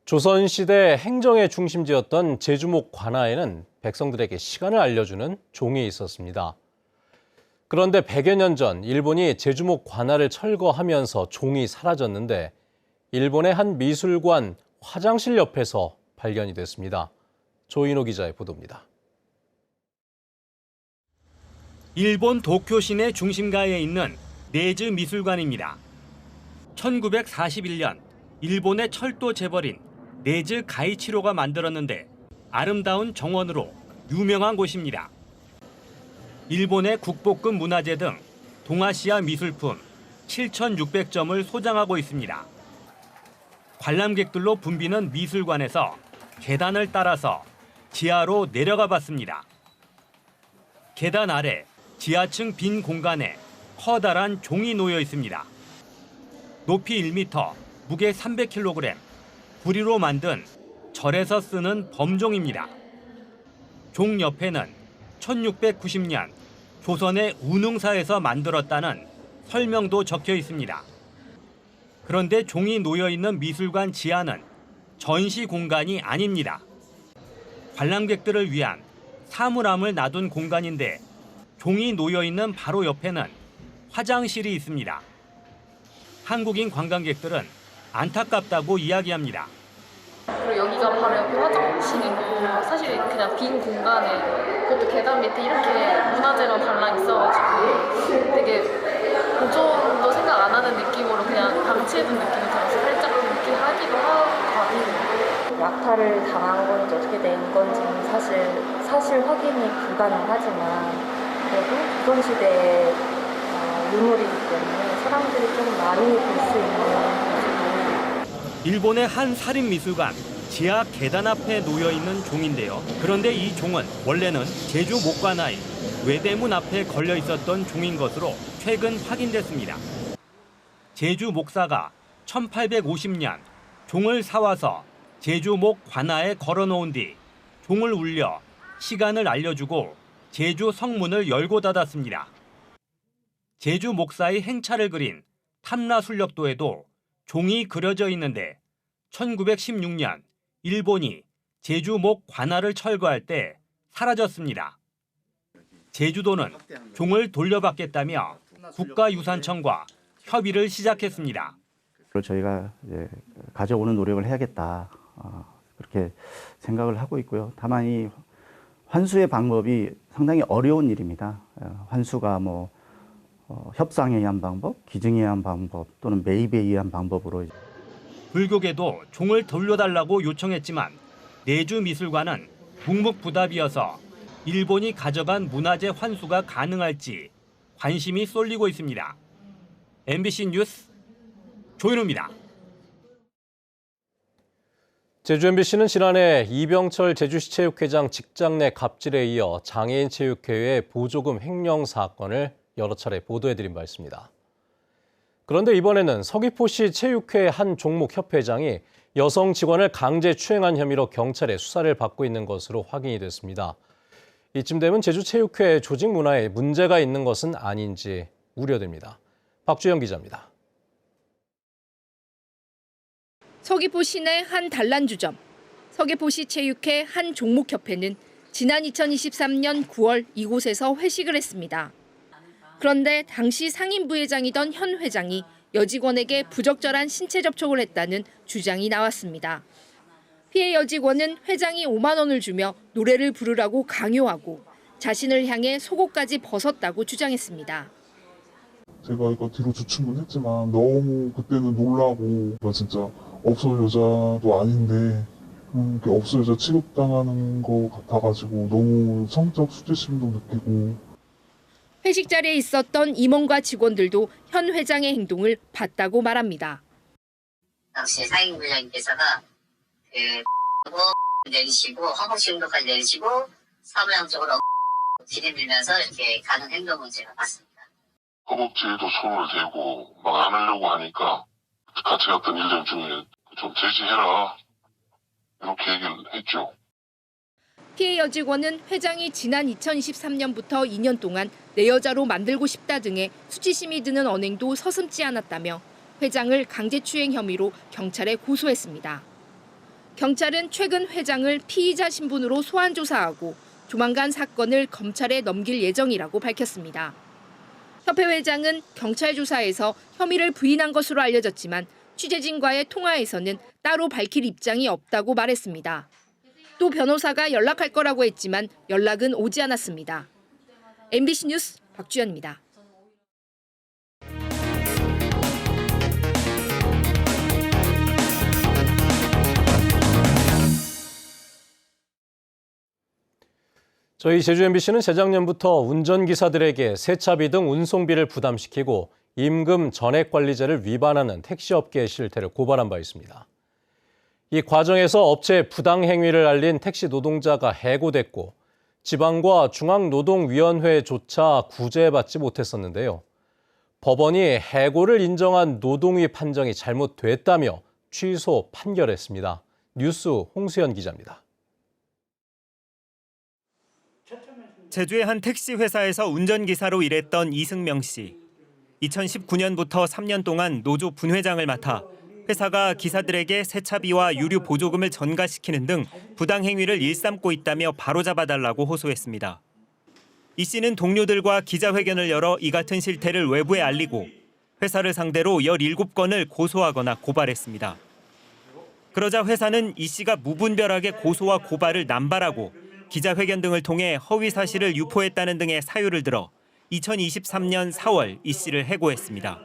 조선시대 행정의 중심지였던 제주목 관아에는 백성들에게 시간을 알려주는 종이 있었습니다. 그런데 100여 년 전 일본이 제주목 관아를 철거하면서 종이 사라졌는데 일본의 한 미술관 화장실 옆에서 발견이 됐습니다. 조인호 기자의 보도입니다. 일본 도쿄 시내 중심가에 있는 네즈 미술관입니다. 1941년 일본의 철도 재벌인 네즈 가이치로가 만들었는데 아름다운 정원으로 유명한 곳입니다. 일본의 국보급 문화재 등 동아시아 미술품 7,600점을 소장하고 있습니다. 관람객들로 붐비는 미술관에서 계단을 따라서 지하로 내려가 봤습니다. 계단 아래 지하층 빈 공간에 커다란 종이 놓여 있습니다. 높이 1m, 무게 300kg, 구리로 만든 절에서 쓰는 범종입니다. 종 옆에는 1690년 조선의 운흥사에서 만들었다는 설명도 적혀 있습니다. 그런데 종이 놓여 있는 미술관 지하는 전시 공간이 아닙니다. 관람객들을 위한 사물함을 놔둔 공간인데 종이 놓여 있는 바로 옆에는 화장실이 있습니다. 한국인 관광객들은 안타깝다고 이야기합니다. 그리고 여기가 바로 옆에 화장실이고 사실 그냥 빈 공간에 그것도 계단 밑에 이렇게 문화재가 달라 있어가지고 되게 보존도 생각 안 하는 느낌으로 그냥 방치해둔 느낌이 들어서 살짝 그렇게 하기도 하고. 약탈을 당한 건지 어떻게 된 건지는 사실 확인이 불가능하지만 그래도 조선시대의 유물이기 때문에 사람들이 좀 많이 볼 수 있는 모습이. 일본의 한 살인미술관 지하 계단 앞에 놓여 있는 종인데요. 그런데 이 종은 원래는 제주 목관아의 외대문 앞에 걸려 있었던 종인 것으로 최근 확인됐습니다. 제주 목사가 1850년 종을 사와서 제주 목 관아에 걸어놓은 뒤 종을 울려 시간을 알려주고 제주 성문을 열고 닫았습니다. 제주 목사의 행차를 그린 탐라술력도에도 종이 그려져 있는데 1916년 일본이 제주 목 관아를 철거할 때 사라졌습니다. 제주도는 종을 돌려받겠다며 국가유산청과 협의를 시작했습니다. 저희가 이제 가져오는 노력을 해야겠다 그렇게 생각을 하고 있고요. 다만 이 환수의 방법이 상당히 어려운 일입니다. 환수가 협상에 의한 방법, 기증에 의한 방법 또는 매입에 의한 방법으로. 불교계도 종을 돌려달라고 요청했지만 네주 미술관은 묵묵부답이어서 일본이 가져간 문화재 환수가 가능할지 관심이 쏠리고 있습니다. MBC 뉴스 조인호입니다. 제주 MBC는 지난해 이병철 제주시 체육회장 직장 내 갑질에 이어 장애인 체육회의 보조금 횡령 사건을 여러 차례 보도해드린 바 있습니다. 그런데 이번에는 서귀포시 체육회 한 종목 협회장이 여성 직원을 강제 추행한 혐의로 경찰의 수사를 받고 있는 것으로 확인이 됐습니다. 이쯤 되면 제주체육회 조직 문화에 문제가 있는 것은 아닌지 우려됩니다. 박주영 기자입니다. 서귀포 시내 한 단란주점, 서귀포시 체육회 한 종목협회는 지난 2023년 9월 이곳에서 회식을 했습니다. 그런데 당시 상임부회장이던 현 회장이 여직원에게 부적절한 신체 접촉을 했다는 주장이 나왔습니다. 피해 여직원은 회장이 5만 원을 주며 노래를 부르라고 강요하고 자신을 향해 속옷까지 벗었다고 주장했습니다. 제가 이거 뒤로 주춤은 했지만 너무 그때는 놀라고 진짜 없을 여자도 아닌데 없을 여자 취급당하는 거 같아가지고 너무 성적 수치심도 느끼고. 회식 자리에 있었던 임원과 직원들도 현 회장의 행동을 봤다고 말합니다. 당시 상임부장님께서가 내리시고 허벅지 운동까지 내리시고 사무장 쪽으로 들이밀면서 이렇게 가는 행동을 제가 봤습니다. 허벅지에도 손을 대고 막 안으려고 하니까 같이 갔던 일정 중에 좀 제지해라 이렇게 얘기를 했죠. 피해 여직원은 회장이 지난 2023년부터 2년 동안 내 여자로 만들고 싶다 등의 수치심이 드는 언행도 서슴지 않았다며 회장을 강제추행 혐의로 경찰에 고소했습니다. 경찰은 최근 회장을 피의자 신분으로 소환 조사하고 조만간 사건을 검찰에 넘길 예정이라고 밝혔습니다. 협회 회장은 경찰 조사에서 혐의를 부인한 것으로 알려졌지만 취재진과의 통화에서는 따로 밝힐 입장이 없다고 말했습니다. 또 변호사가 연락할 거라고 했지만 연락은 오지 않았습니다. MBC 뉴스 박주연입니다. 저희 제주 MBC는 재작년부터 운전기사들에게 세차비 등 운송비를 부담시키고 임금 전액관리제를 위반하는 택시업계의 실태를 고발한 바 있습니다. 이 과정에서 업체의 부당행위를 알린 택시 노동자가 해고됐고 지방과 중앙노동위원회조차 구제받지 못했었는데요. 법원이 해고를 인정한 노동위 판정이 잘못됐다며 취소 판결했습니다. 뉴스 홍수연 기자입니다. 제주의 한 택시 회사에서 운전기사로 일했던 이승명 씨. 2019년부터 3년 동안 노조 분회장을 맡아 회사가 기사들에게 세차비와 유류 보조금을 전가시키는 등 부당행위를 일삼고 있다며 바로잡아달라고 호소했습니다. 이 씨는 동료들과 기자회견을 열어 이 같은 실태를 외부에 알리고 회사를 상대로 17건을 고소하거나 고발했습니다. 그러자 회사는 이 씨가 무분별하게 고소와 고발을 남발하고 기자회견 등을 통해 허위 사실을 유포했다는 등의 사유를 들어 2023년 4월 이 씨를 해고했습니다.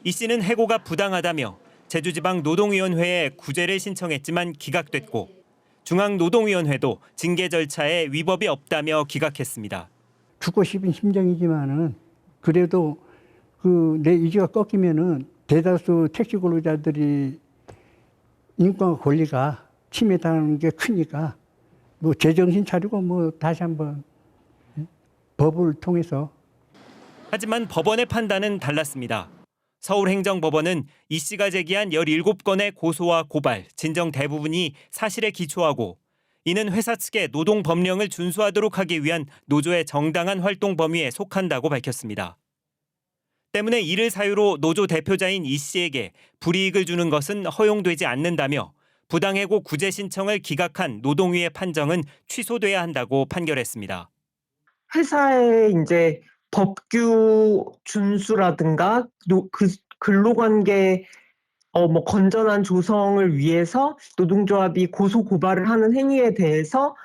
이 씨는 해고가 부당하다며 제주지방노동위원회에 구제를 신청했지만 기각됐고 중앙노동위원회도 징계 절차에 위법이 없다며 기각했습니다. 죽고 싶은 심정이지만은 그래도 내 의지가 꺾이면은 대다수 택시 근로자들이 인권과 권리가 침해당하는 게 크니까 뭐 제정신 차리고 뭐 다시 한번 법을 통해서. 하지만 법원의 판단은 달랐습니다. 서울행정법원은 이 씨가 제기한 17건의 고소와 고발, 진정 대부분이 사실에 기초하고 이는 회사 측의 노동법령을 준수하도록 하기 위한 노조의 정당한 활동 범위에 속한다고 밝혔습니다. 때문에 이를 사유로 노조 대표자인 이 씨에게 불이익을 주는 것은 허용되지 않는다며 부당해고 구제 신청을 기각한 노동위의 판정은 취소돼야 한다고 판결했습니다. 회사의 이제 법규 준수라든가 그 근로관계 뭐 건전한 조성을 위해서 노동조합이 고소 고발을 하는 행위에 대해서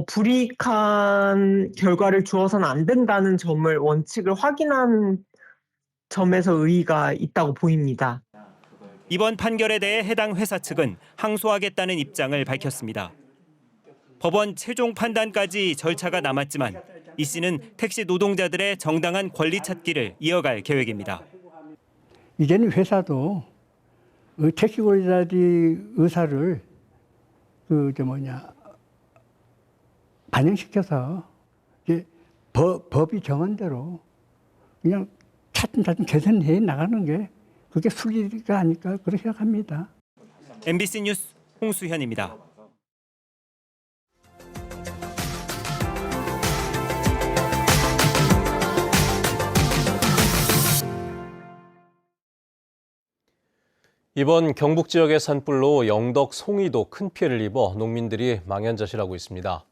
불이익한 결과를 주어서는 안 된다는 점을 원칙을 확인한 점에서 의의가 있다고 보입니다. 이번 판결에 대해 해당 회사 측은 항소하겠다는 입장을 밝혔습니다. 법원 최종 판단까지 절차가 남았지만 이 씨는 택시 노동자들의 정당한 권리 찾기를 이어갈 계획입니다. 이제는 회사도 택시 근로자들의 의사를 반영시켜서 이제 법이 정한 대로 그냥 차츰 개선해 나가는 게 그게 순리가 아닐까 그렇게 생각합니다. MBC 뉴스 홍수현입니다. 이번 경북 지역의 산불로 영덕 송이도 큰 피해를 입어 농민들이 망연자실하고 있습니다.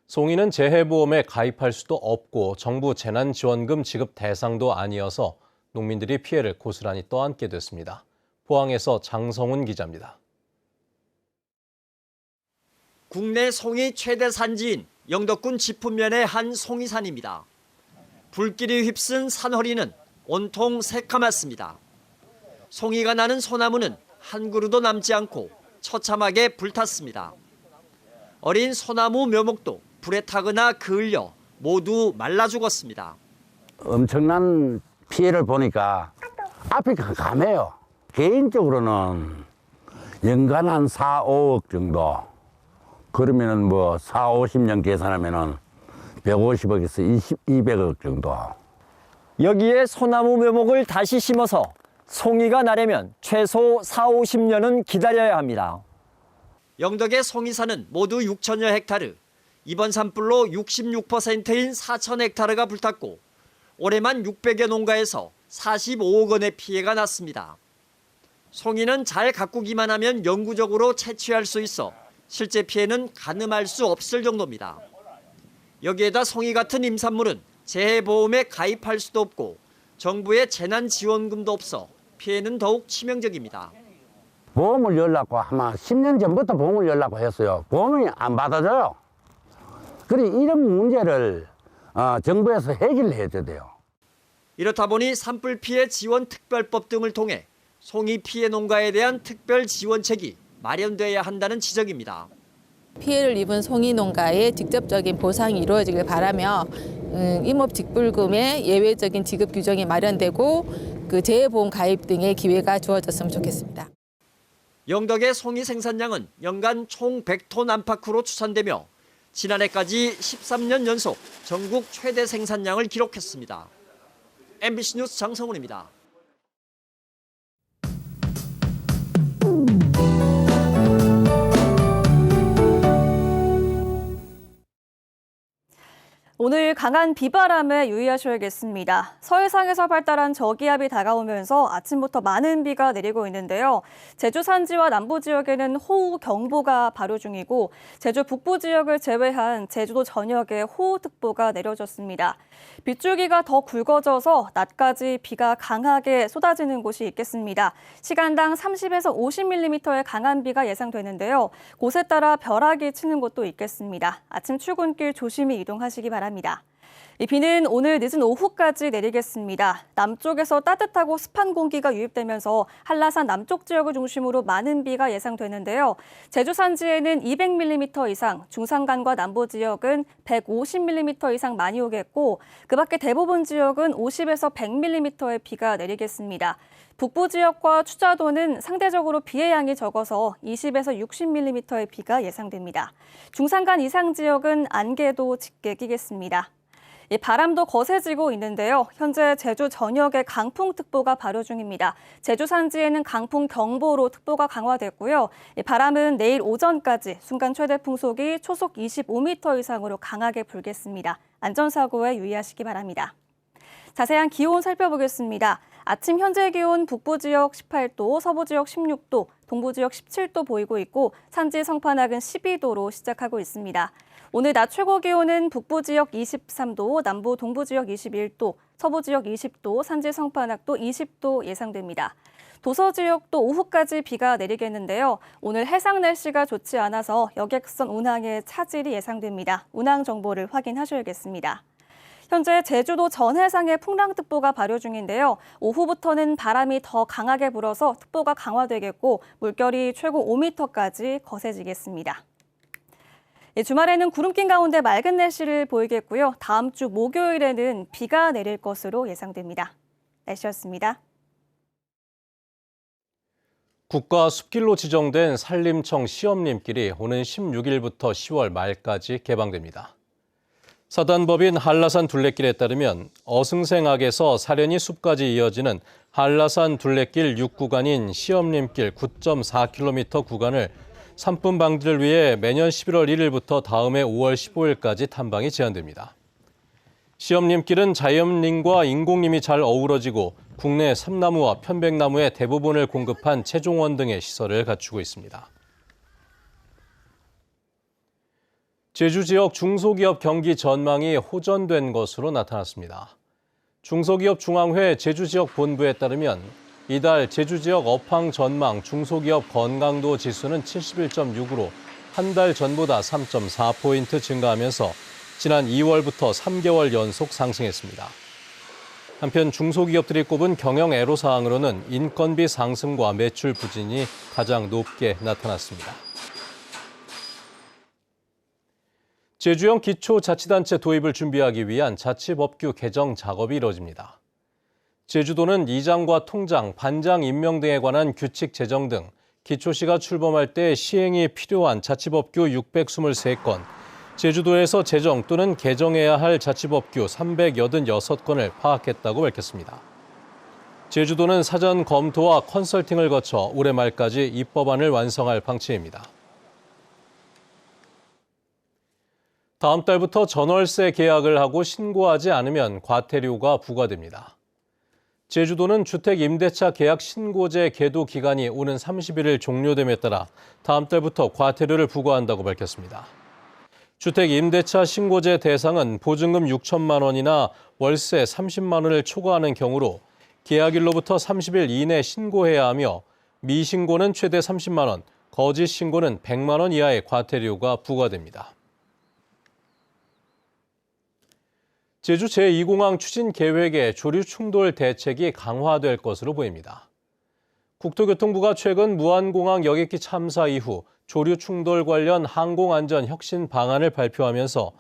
송이는 재해보험에 가입할 수도 없고 정부 재난지원금 지급 대상도 아니어서 농민들이 피해를 고스란히 떠안게 됐습니다. 포항에서 장성훈 기자입니다. 국내 송이 최대 산지인 영덕군 지풍면의 한 송이산입니다. 불길이 휩쓴 산허리는 온통 새카맣습니다. 송이가 나는 소나무는 한 그루도 남지 않고 처참하게 불탔습니다. 어린 소나무 묘목도 불에 타거나 그을려 모두 말라 죽었습니다. 엄청난 피해를 보니까 앞이 깜깜해요. 개인적으로는 연간 한 4, 5억 정도. 그러면은 뭐 4, 50년 계산하면은 150억에서 200억 정도. 여기에 소나무 묘목을 다시 심어서 송이가 나려면 최소 4, 50년은 기다려야 합니다. 영덕의 송이산은 모두 6천여 헥타르, 이번 산불로 66%인 4천 헥타르가 불탔고 올해만 600여 농가에서 45억 원의 피해가 났습니다. 송이는 잘 가꾸기만 하면 영구적으로 채취할 수 있어 실제 피해는 가늠할 수 없을 정도입니다. 여기에다 송이 같은 임산물은 재해보험에 가입할 수도 없고 정부의 재난지원금도 없어 피해는 더욱 치명적입니다. 보험을 열라고 아마 10년 전부터 보험을 열라고 했어요. 보험이 안 받아줘요. 그래 이런 문제를 정부에서 해결을 해줘야 돼요. 이렇다 보니 산불 피해 지원 특별법 등을 통해 송이 피해 농가에 대한 특별 지원책이 마련돼야 한다는 지적입니다. 피해를 입은 송이 농가에 직접적인 보상이 이루어지길 바라며 임업직불금의 예외적인 지급 규정이 마련되고 그 재해보험 가입 등의 기회가 주어졌으면 좋겠습니다. 영덕의 송이 생산량은 연간 총 100톤 안팎으로 추산되며 지난해까지 13년 연속 전국 최대 생산량을 기록했습니다. MBC 뉴스 장성훈입니다. 오늘 강한 비바람에 유의하셔야겠습니다. 서해상에서 발달한 저기압이 다가오면서 아침부터 많은 비가 내리고 있는데요. 제주 산지와 남부 지역에는 호우경보가 발효 중이고 제주 북부 지역을 제외한 제주도 전역에 호우특보가 내려졌습니다. 빗줄기가 더 굵어져서 낮까지 비가 강하게 쏟아지는 곳이 있겠습니다. 시간당 30에서 50mm의 강한 비가 예상되는데요. 곳에 따라 벼락이 치는 곳도 있겠습니다. 아침 출근길 조심히 이동하시기 바랍니다. 이 비는 오늘 늦은 오후까지 내리겠습니다. 남쪽에서 따뜻하고 습한 공기가 유입되면서 한라산 남쪽 지역을 중심으로 많은 비가 예상되는데요. 제주 산지에는 200mm 이상, 중산간과 남부 지역은 150mm 이상 많이 오겠고 그 밖에 대부분 지역은 50에서 100mm의 비가 내리겠습니다. 북부 지역과 추자도는 상대적으로 비의 양이 적어서 20에서 60mm의 비가 예상됩니다. 중산간 이상 지역은 안개도 짙게 끼겠습니다. 바람도 거세지고 있는데요. 현재 제주 전역에 강풍특보가 발효 중입니다. 제주 산지에는 강풍경보로 특보가 강화됐고요. 바람은 내일 오전까지 순간 최대 풍속이 초속 25m 이상으로 강하게 불겠습니다. 안전사고에 유의하시기 바랍니다. 자세한 기온 살펴보겠습니다. 아침 현재 기온 북부 지역 18도, 서부 지역 16도, 동부 지역 17도 보이고 있고 산지 성판악은 12도로 시작하고 있습니다. 오늘 낮 최고 기온은 북부 지역 23도, 남부 동부 지역 21도, 서부 지역 20도, 산지 성판악도 20도 예상됩니다. 도서 지역도 오후까지 비가 내리겠는데요. 오늘 해상 날씨가 좋지 않아서 여객선 운항에 차질이 예상됩니다. 운항 정보를 확인하셔야겠습니다. 현재 제주도 전해상에 풍랑특보가 발효 중인데요. 오후부터는 바람이 더 강하게 불어서 특보가 강화되겠고 물결이 최고 5m까지 거세지겠습니다. 주말에는 구름 낀 가운데 맑은 날씨를 보이겠고요. 다음 주 목요일에는 비가 내릴 것으로 예상됩니다. 날씨였습니다. 국가 숲길로 지정된 산림청 시험림길이 오는 16일부터 10월 말까지 개방됩니다. 사단법인 한라산 둘레길에 따르면 어승생악에서 사려니 숲까지 이어지는 한라산 둘레길 6구간인 시험림길 9.4km 구간을 산불 방지를 위해 매년 11월 1일부터 다음해 5월 15일까지 탐방이 제한됩니다. 시험림길은 자연림과 인공림이 잘 어우러지고 국내 삼나무와 편백나무의 대부분을 공급한 채종원 등의 시설을 갖추고 있습니다. 제주 지역 중소기업 경기 전망이 호전된 것으로 나타났습니다. 중소기업 중앙회 제주지역 본부에 따르면 이달 제주 지역 업황 전망 중소기업 건강도 지수는 71.6으로 한 달 전보다 3.4포인트 증가하면서 지난 2월부터 3개월 연속 상승했습니다. 한편 중소기업들이 꼽은 경영 애로사항으로는 인건비 상승과 매출 부진이 가장 높게 나타났습니다. 제주형 기초자치단체 도입을 준비하기 위한 자치법규 개정 작업이 이뤄집니다. 제주도는 이장과 통장, 반장 임명 등에 관한 규칙 제정 등 기초시가 출범할 때 시행이 필요한 자치법규 623건, 제주도에서 제정 또는 개정해야 할 자치법규 386건을 파악했다고 밝혔습니다. 제주도는 사전 검토와 컨설팅을 거쳐 올해 말까지 입법안을 완성할 방침입니다. 다음 달부터 전월세 계약을 하고 신고하지 않으면 과태료가 부과됩니다. 제주도는 주택 임대차 계약 신고제 계도 기간이 오는 31일 종료됨에 따라 다음 달부터 과태료를 부과한다고 밝혔습니다. 주택 임대차 신고제 대상은 보증금 6천만 원이나 월세 30만 원을 초과하는 경우로 계약일로부터 30일 이내 신고해야 하며 미신고는 최대 30만 원, 거짓 신고는 100만 원 이하의 과태료가 부과됩니다. 제주 제2공항 추진 계획의 조류 충돌 대책이 강화될 것으로 보입니다. 국토교통부가 최근 무안공항 여객기 참사 이후 조류 충돌 관련 항공안전 혁신 방안을 발표하면서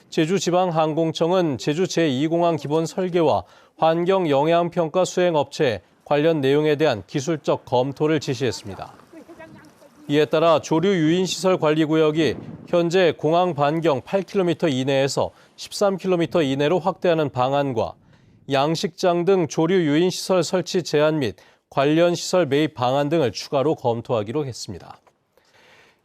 제주지방항공청은 제주 제2공항 기본 설계와 환경 영향평가 수행 업체에 관련 내용에 대한 기술적 검토를 지시했습니다. 이에 따라 조류 유인시설 관리구역이 현재 공항 반경 8km 이내에서 13km 이내로 확대하는 방안과 양식장 등 조류 유인시설 설치 제한 및 관련 시설 매입 방안 등을 추가로 검토하기로 했습니다.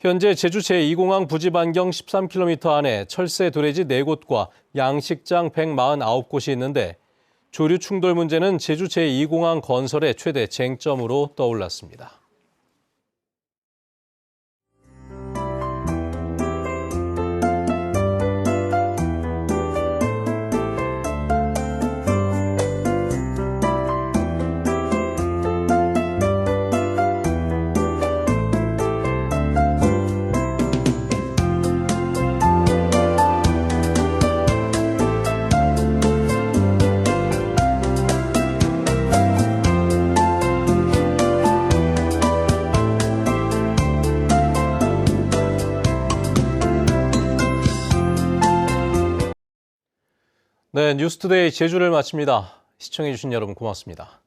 현재 제주 제2공항 부지 반경 13km 안에 철새 도래지 4곳과 양식장 149곳이 있는데 조류 충돌 문제는 제주 제2공항 건설의 최대 쟁점으로 떠올랐습니다. 네, 뉴스투데이 제주를 마칩니다. 시청해주신 여러분 고맙습니다.